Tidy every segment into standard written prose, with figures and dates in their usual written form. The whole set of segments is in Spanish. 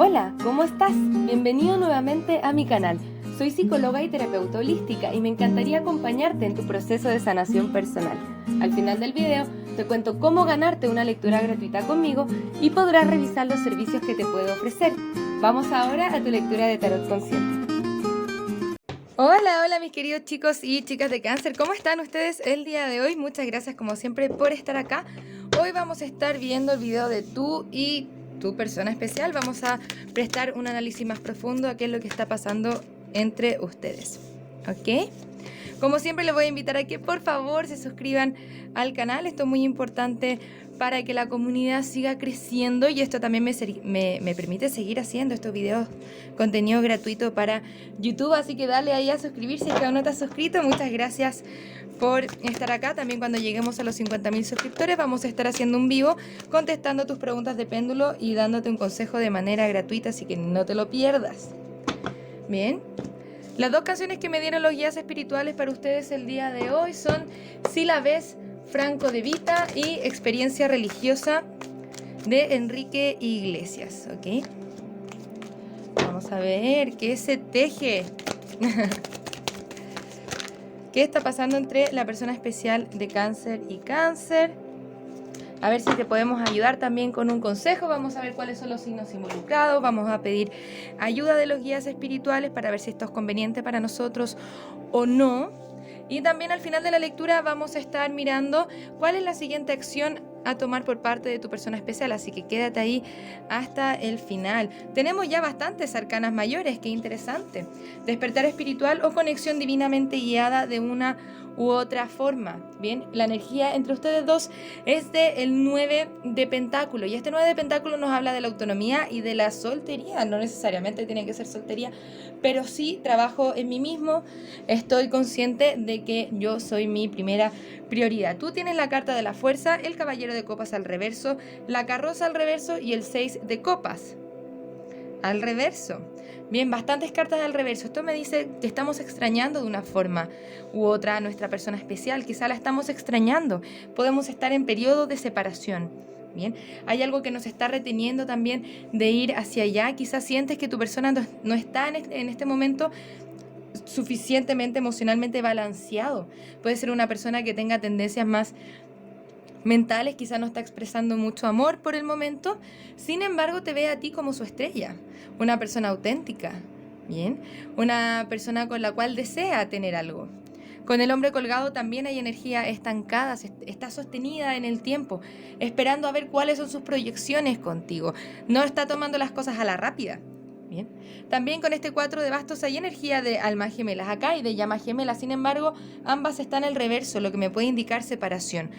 Hola, ¿cómo estás? Bienvenido nuevamente a mi canal. Soy psicóloga y terapeuta holística y me encantaría acompañarte en tu proceso de sanación personal. Al final del video te cuento cómo ganarte una lectura gratuita conmigo y podrás revisar los servicios que te puedo ofrecer. Vamos ahora a tu lectura de tarot consciente. Hola mis queridos chicos y chicas de cáncer, ¿cómo están ustedes el día de hoy? Muchas gracias como siempre por estar acá. Hoy vamos a estar viendo el video de tú y tu persona especial. Vamos a prestar un análisis más profundo a qué es lo que está pasando entre ustedes, ¿ok? Como siempre les voy a invitar a que por favor se suscriban al canal. Esto es muy importante para que la comunidad siga creciendo y esto también me permite seguir haciendo estos videos, contenido gratuito para YouTube. Así que dale ahí a suscribirse si aún no te has suscrito. Muchas gracias por estar acá. También cuando lleguemos a los 50.000 suscriptores vamos a estar haciendo un vivo contestando tus preguntas de péndulo y dándote un consejo de manera gratuita, así que no te lo pierdas. Bien. Las dos canciones que me dieron los guías espirituales para ustedes el día de hoy son Si la ves, Franco de Vita, y Experiencia Religiosa de Enrique Iglesias, ¿ok? Vamos a ver qué se teje. ¿Qué está pasando entre la persona especial de cáncer y cáncer? A ver si te podemos ayudar también con un consejo. Vamos a ver cuáles son los signos involucrados. Vamos a pedir ayuda de los guías espirituales para ver si esto es conveniente para nosotros o no. Y también al final de la lectura vamos a estar mirando cuál es la siguiente acción a tomar por parte de tu persona especial, así que quédate ahí hasta el final. Tenemos ya bastantes arcanas mayores, qué interesante. Despertar espiritual o conexión divinamente guiada de una u otra forma. Bien, la energía entre ustedes dos es del 9 de pentáculo y este 9 de pentáculo nos habla de la autonomía y de la soltería. No necesariamente tiene que ser soltería, pero sí trabajo en mí mismo. Estoy consciente de que yo soy mi primera prioridad. Tú tienes la carta de la fuerza, el caballero de copas al reverso, la carroza al reverso y el 6 de copas al reverso. Bien, bastantes cartas al reverso. Esto me dice que estamos extrañando de una forma u otra a nuestra persona especial. Quizá la estamos extrañando. Podemos estar en periodo de separación. Bien, hay algo que nos está reteniendo también de ir hacia allá. Quizás sientes que tu persona no está en este momento suficientemente emocionalmente balanceado. Puede ser una persona que tenga tendencias más mentales, quizá no está expresando mucho amor por el momento, sin embargo te ve a ti como su estrella, una persona auténtica, bien, una persona con la cual desea tener algo. Con el hombre colgado también hay energía estancada, está sostenida en el tiempo, esperando a ver cuáles son sus proyecciones contigo, no está tomando las cosas a la rápida. Bien. También con este 4 de bastos hay energía de almas gemelas acá y de llamas gemelas, sin embargo ambas están al reverso, lo que me puede indicar separación.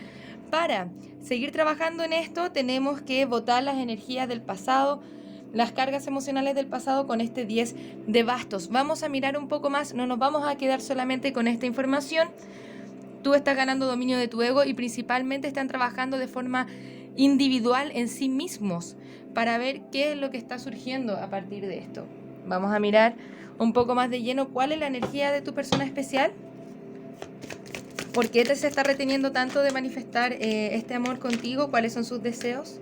Para seguir trabajando en esto tenemos que botar las energías del pasado, las cargas emocionales del pasado con este 10 de bastos. Vamos a mirar un poco más, no nos vamos a quedar solamente con esta información. Tú estás ganando dominio de tu ego y principalmente están trabajando de forma individual en sí mismos para ver qué es lo que está surgiendo a partir de esto. Vamos a mirar un poco más de lleno cuál es la energía de tu persona especial. ¿Por qué se está reteniendo tanto de manifestar este amor contigo? ¿Cuáles son sus deseos?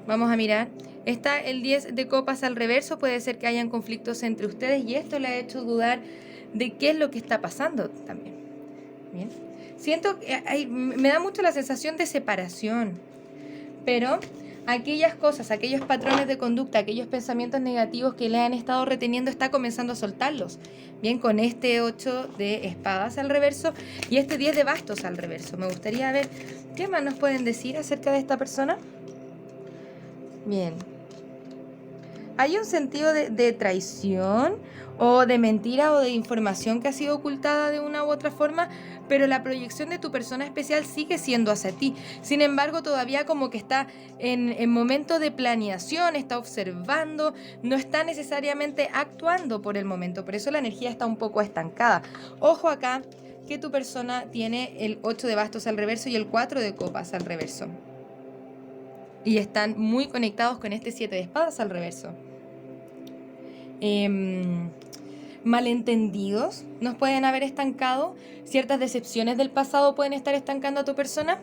Vamos a mirar. Está el 10 de copas al reverso. Puede ser que hayan conflictos entre ustedes y esto le ha hecho dudar de qué es lo que está pasando también. Bien. Siento que me da mucho la sensación de separación, pero aquellas cosas, aquellos patrones de conducta, aquellos pensamientos negativos que le han estado reteniendo, está comenzando a soltarlos. Bien, con este 8 de espadas al reverso y este 10 de bastos al reverso. Me gustaría ver qué más nos pueden decir acerca de esta persona. Bien. Hay un sentido de traición o de mentira o de información que ha sido ocultada de una u otra forma, pero la proyección de tu persona especial sigue siendo hacia ti. Sin embargo, todavía como que está en momento de planeación, está observando, no está necesariamente actuando por el momento. Por eso la energía está un poco estancada. Ojo acá que tu persona tiene el 8 de bastos al reverso y el 4 de copas al reverso. Y están muy conectados con este 7 de espadas al reverso. Malentendidos nos pueden haber estancado. Ciertas decepciones del pasado pueden estar estancando a tu persona.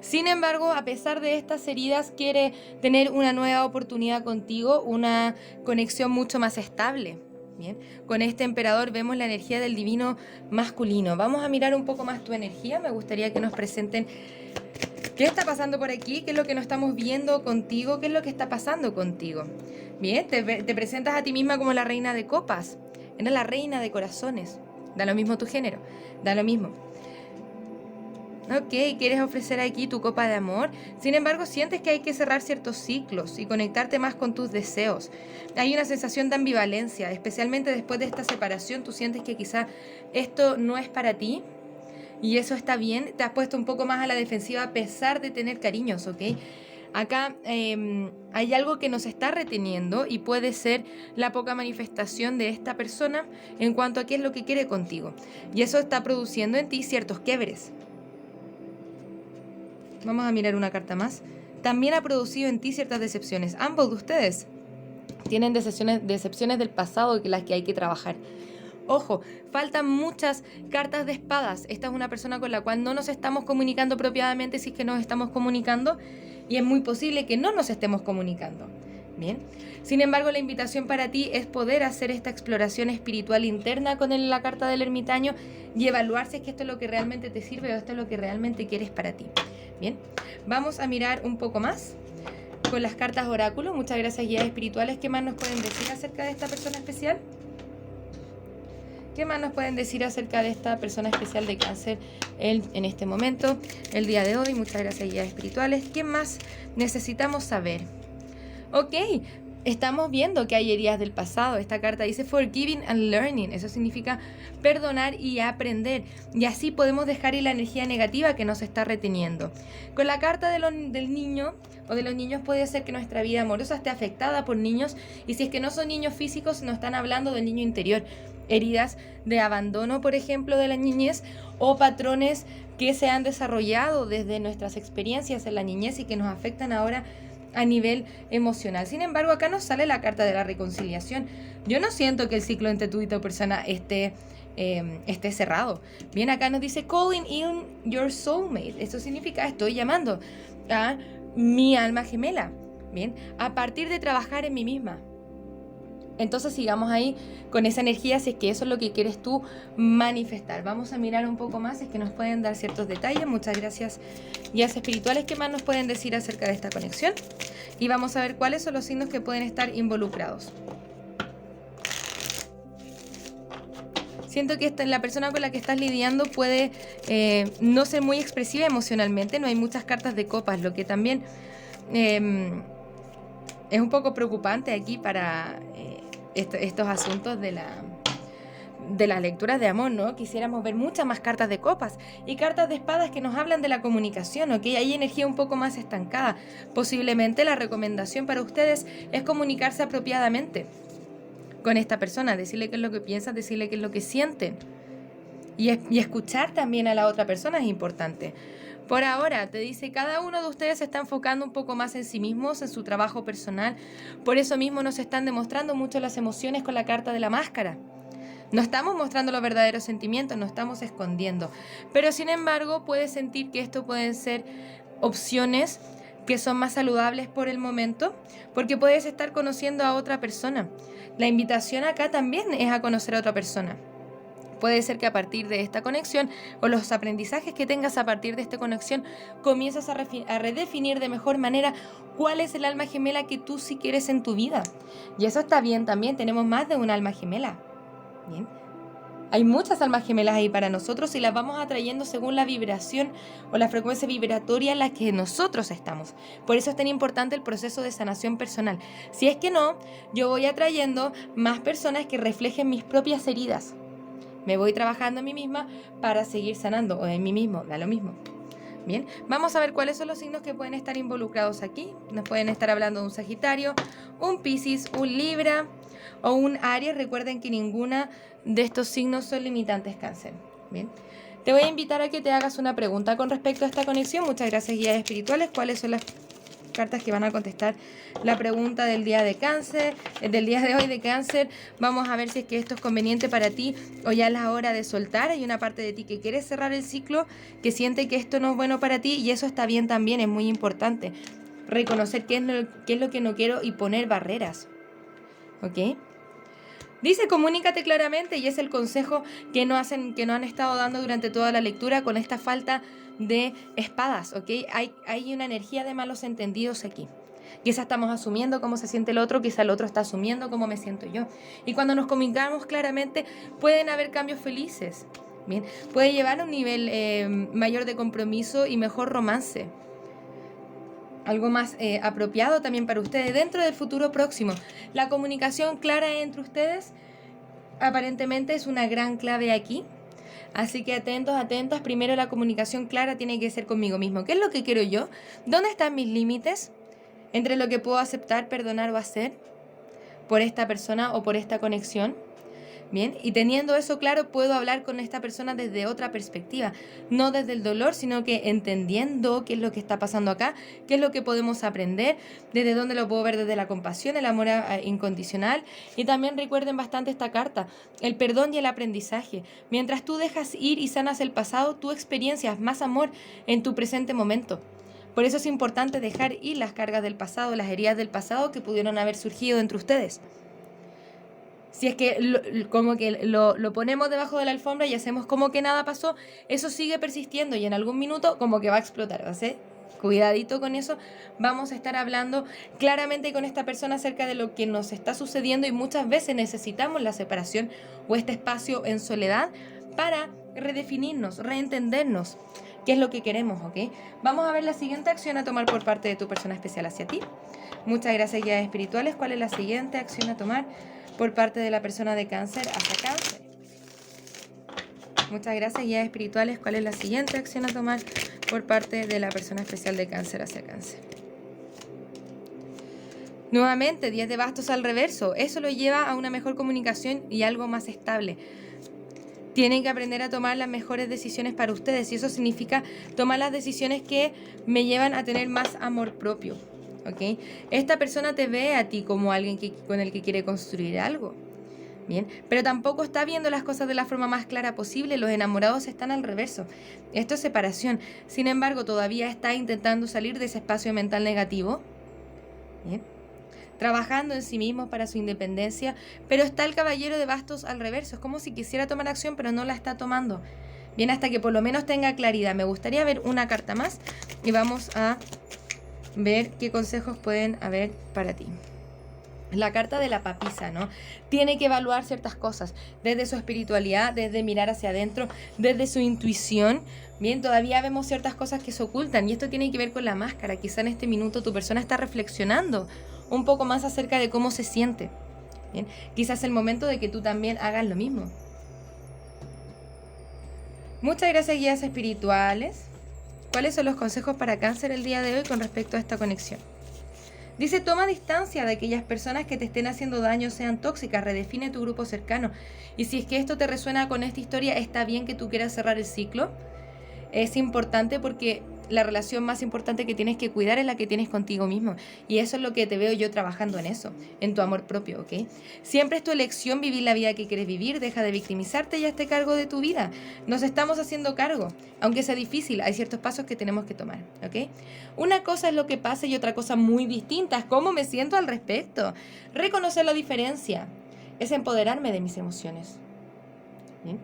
Sin embargo, a pesar de estas heridas, quiere tener una nueva oportunidad contigo, una conexión mucho más estable. Bien, con este emperador vemos la energía del divino masculino. Vamos a mirar un poco más tu energía. Me gustaría que nos presenten qué está pasando por aquí, qué es lo que no estamos viendo contigo, qué es lo que está pasando contigo. Bien, te presentas a ti misma como la reina de copas. Eres la reina de corazones. Da lo mismo tu género, da lo mismo. Ok, quieres ofrecer aquí tu copa de amor. Sin embargo, sientes que hay que cerrar ciertos ciclos y conectarte más con tus deseos. Hay una sensación de ambivalencia, especialmente después de esta separación. Tú sientes que quizá esto no es para ti y eso está bien. Te has puesto un poco más a la defensiva a pesar de tener cariños, ¿ok? Acá hay algo que nos está reteniendo y puede ser la poca manifestación de esta persona en cuanto a qué es lo que quiere contigo. Y eso está produciendo en ti ciertos quiebres. Vamos a mirar una carta más. También ha producido en ti ciertas decepciones. Ambos de ustedes tienen decepciones del pasado que las que hay que trabajar. Ojo, faltan muchas cartas de espadas. Esta es una persona con la cual no nos estamos comunicando apropiadamente, si es que nos estamos comunicando, y es muy posible que no nos estemos comunicando. Bien. Sin embargo, la invitación para ti es poder hacer esta exploración espiritual interna con la carta del ermitaño y evaluar si es que esto es lo que realmente te sirve o esto es lo que realmente quieres para ti. Bien, vamos a mirar un poco más con las cartas oráculo. Muchas gracias, guías espirituales. ¿Qué más nos pueden decir acerca de esta persona especial? ¿Qué más nos pueden decir acerca de esta persona especial de Cáncer en este momento, el día de hoy? Muchas gracias, guías espirituales. ¿Qué más necesitamos saber? Ok, estamos viendo que hay heridas del pasado. Esta carta dice Forgiving and Learning. Eso significa perdonar y aprender. Y así podemos dejar ir la energía negativa que nos está reteniendo. Con la carta del niño o de los niños puede ser que nuestra vida amorosa esté afectada por niños. Y si es que no son niños físicos, nos están hablando del niño interior. Heridas de abandono, por ejemplo, de la niñez, o patrones que se han desarrollado desde nuestras experiencias en la niñez y que nos afectan ahora a nivel emocional. Sin embargo, acá nos sale la carta de la reconciliación. Yo no siento que el ciclo entre tú y tu persona esté cerrado. Bien, acá nos dice calling in your soulmate. Eso significa estoy llamando a mi alma gemela. Bien, a partir de trabajar en mí misma. Entonces sigamos ahí con esa energía si es que eso es lo que quieres tú manifestar. Vamos a mirar un poco más, es que nos pueden dar ciertos detalles. Muchas gracias, guías espirituales. ¿Qué más nos pueden decir acerca de esta conexión? Y vamos a ver cuáles son los signos que pueden estar involucrados. Siento que la persona con la que estás lidiando puede no ser muy expresiva emocionalmente. No hay muchas cartas de copas, lo que también es un poco preocupante aquí para estos asuntos de las lecturas de amor, ¿no? Quisiéramos ver muchas más cartas de copas y cartas de espadas que nos hablan de la comunicación, ¿ok? Hay energía un poco más estancada. Posiblemente la recomendación para ustedes es comunicarse apropiadamente con esta persona, decirle qué es lo que piensan, decirle qué es lo que sienten y escuchar también a la otra persona es importante. Por ahora, te dice, cada uno de ustedes se está enfocando un poco más en sí mismos, en su trabajo personal. Por eso mismo nos están demostrando mucho las emociones con la carta de la máscara. No estamos mostrando los verdaderos sentimientos, no estamos escondiendo. Pero sin embargo, puedes sentir que esto pueden ser opciones que son más saludables por el momento, porque puedes estar conociendo a otra persona. La invitación acá también es a conocer a otra persona. Puede ser que a partir de esta conexión o los aprendizajes que tengas a partir de esta conexión comiences a redefinir de mejor manera cuál es el alma gemela que tú sí quieres en tu vida. Y eso está bien también, tenemos más de una alma gemela. Bien. Hay muchas almas gemelas ahí para nosotros y las vamos atrayendo según la vibración o la frecuencia vibratoria en la que nosotros estamos. Por eso es tan importante el proceso de sanación personal. Si es que no, yo voy atrayendo más personas que reflejen mis propias heridas. Me voy trabajando en mí misma para seguir sanando, o en mí mismo, da lo mismo. Bien, vamos a ver cuáles son los signos que pueden estar involucrados aquí. Nos pueden estar hablando de un Sagitario, un Piscis, un Libra o un Aries. Recuerden que ninguna de estos signos son limitantes Cáncer. Bien, te voy a invitar a que te hagas una pregunta con respecto a esta conexión. Muchas gracias, guías espirituales. ¿Cuáles son las cartas que van a contestar la pregunta del día de Cáncer, del día de hoy de Cáncer. Vamos a ver si es que esto es conveniente para ti o ya es la hora de soltar. Hay una parte de ti que quiere cerrar el ciclo, que siente que esto no es bueno para ti, y eso está bien también, es muy importante. Reconocer qué es lo que no quiero y poner barreras. ¿Ok? Dice, comunícate claramente, y es el consejo que no han estado dando durante toda la lectura con esta falta de espadas, ¿ok? Hay una energía de malos entendidos aquí. Quizá estamos asumiendo cómo se siente el otro, quizá el otro está asumiendo cómo me siento yo. Y cuando nos comunicamos claramente, pueden haber cambios felices. Bien, puede llevar a un nivel mayor de compromiso y mejor romance. Algo más apropiado también para ustedes dentro del futuro próximo. La comunicación clara entre ustedes aparentemente es una gran clave aquí. Así que atentos, atentas. Primero, la comunicación clara tiene que ser conmigo mismo. ¿Qué es lo que quiero yo? ¿Dónde están mis límites entre lo que puedo aceptar, perdonar o hacer por esta persona o por esta conexión? Bien, y teniendo eso claro, puedo hablar con esta persona desde otra perspectiva, no desde el dolor, sino que entendiendo qué es lo que está pasando acá, qué es lo que podemos aprender, desde dónde lo puedo ver, desde la compasión, el amor incondicional. Y también recuerden bastante esta carta, el perdón y el aprendizaje. Mientras tú dejas ir y sanas el pasado, tú experiencias más amor en tu presente momento. Por eso es importante dejar ir las cargas del pasado, las heridas del pasado que pudieron haber surgido entre ustedes. Si es que lo ponemos debajo de la alfombra y hacemos como que nada pasó, eso sigue persistiendo y en algún minuto como que va a explotar, ¿sí? Cuidadito con eso. Vamos a estar hablando claramente con esta persona acerca de lo que nos está sucediendo, y muchas veces necesitamos la separación o este espacio en soledad para redefinirnos, reentendernos qué es lo que queremos, ¿ok? Vamos a ver la siguiente acción a tomar por parte de tu persona especial hacia ti. Muchas gracias, guías espirituales. ¿Cuál es la siguiente acción a tomar por parte de la persona de Cáncer hacia Cáncer? Muchas gracias, guías espirituales. ¿Cuál es la siguiente acción a tomar por parte de la persona especial de Cáncer hacia Cáncer? Nuevamente, 10 de bastos al reverso. Eso lo lleva a una mejor comunicación y algo más estable. Tienen que aprender a tomar las mejores decisiones para ustedes, y eso significa tomar las decisiones que me llevan a tener más amor propio. ¿Ok? Esta persona te ve a ti como alguien con el que quiere construir algo. Bien, pero tampoco está viendo las cosas de la forma más clara posible. Los enamorados están al reverso. Esto es separación. Sin embargo, todavía está intentando salir de ese espacio mental negativo. Bien, trabajando en sí mismo para su independencia, pero está el caballero de bastos al reverso. Es como si quisiera tomar acción, pero no la está tomando. Bien, hasta que por lo menos tenga claridad. Me gustaría ver una carta más y vamos a ver qué consejos pueden haber para ti. La carta de la papisa, ¿no? Tiene que evaluar ciertas cosas, desde su espiritualidad, desde mirar hacia adentro, desde su intuición. Bien, todavía vemos ciertas cosas que se ocultan, y esto tiene que ver con la máscara. Quizá en este minuto tu persona está reflexionando un poco más acerca de cómo se siente. Bien, quizás es el momento de que tú también hagas lo mismo. Muchas gracias, guías espirituales. ¿Cuáles son los consejos para Cáncer el día de hoy con respecto a esta conexión? Dice, toma distancia de aquellas personas que te estén haciendo daño, sean tóxicas, redefine tu grupo cercano. Y si es que esto te resuena con esta historia, está bien que tú quieras cerrar el ciclo. Es importante porque la relación más importante que tienes que cuidar es la que tienes contigo mismo. Y eso es lo que te veo yo trabajando en eso, en tu amor propio, ¿ok? Siempre es tu elección vivir la vida que quieres vivir. Deja de victimizarte y hazte cargo de tu vida. Nos estamos haciendo cargo. Aunque sea difícil, hay ciertos pasos que tenemos que tomar, ¿ok? Una cosa es lo que pasa y otra cosa muy distinta es cómo me siento al respecto. Reconocer la diferencia es empoderarme de mis emociones. ¿Bien?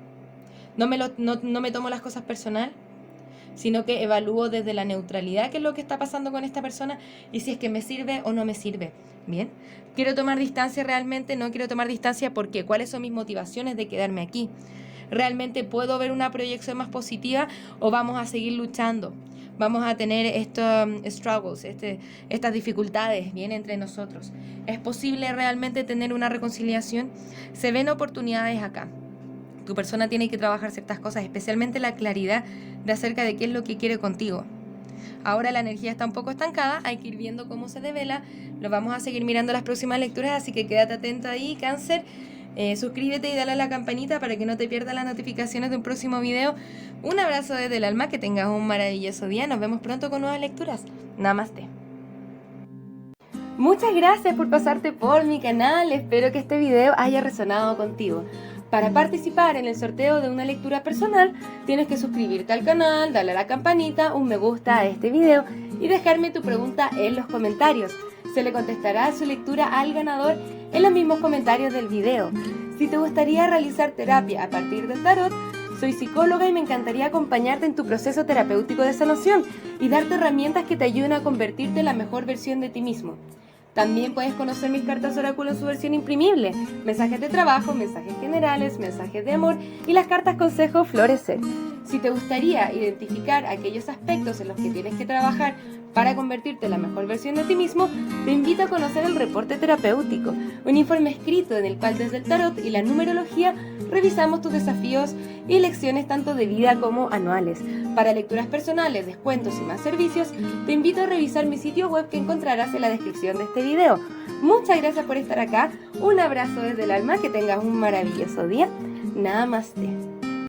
No me tomo las cosas personal, sino que evalúo desde la neutralidad qué es lo que está pasando con esta persona y si es que me sirve o no me sirve. Bien, quiero tomar distancia realmente, no quiero tomar distancia porque ¿cuáles son mis motivaciones de quedarme aquí? ¿Realmente puedo ver una proyección más positiva o vamos a seguir luchando? Vamos a tener estos struggles, estas dificultades bien entre nosotros. ¿Es posible realmente tener una reconciliación? Se ven oportunidades acá. Tu persona tiene que trabajar ciertas cosas, especialmente la claridad de acerca de qué es lo que quiere contigo. Ahora la energía está un poco estancada, hay que ir viendo cómo se devela. Lo vamos a seguir mirando las próximas lecturas, así que quédate atento ahí, Cáncer. Suscríbete y dale a la campanita para que no te pierdas las notificaciones de un próximo video. Un abrazo desde el alma, que tengas un maravilloso día. Nos vemos pronto con nuevas lecturas. Namaste. Muchas gracias por pasarte por mi canal, espero que este video haya resonado contigo. Para participar en el sorteo de una lectura personal, tienes que suscribirte al canal, darle a la campanita, un me gusta a este video y dejarme tu pregunta en los comentarios. Se le contestará su lectura al ganador en los mismos comentarios del video. Si te gustaría realizar terapia a partir del tarot, soy psicóloga y me encantaría acompañarte en tu proceso terapéutico de sanación y darte herramientas que te ayuden a convertirte en la mejor versión de ti mismo. También puedes conocer mis cartas oráculo en su versión imprimible, mensajes de trabajo, mensajes generales, mensajes de amor y las cartas consejo florecer. Si te gustaría identificar aquellos aspectos en los que tienes que trabajar para convertirte en la mejor versión de ti mismo, te invito a conocer el reporte terapéutico, un informe escrito en el cual desde el tarot y la numerología revisamos tus desafíos y lecciones tanto de vida como anuales. Para lecturas personales, descuentos y más servicios, te invito a revisar mi sitio web que encontrarás en la descripción de este video. Muchas gracias por estar acá, un abrazo desde el alma, que tengas un maravilloso día. Namaste.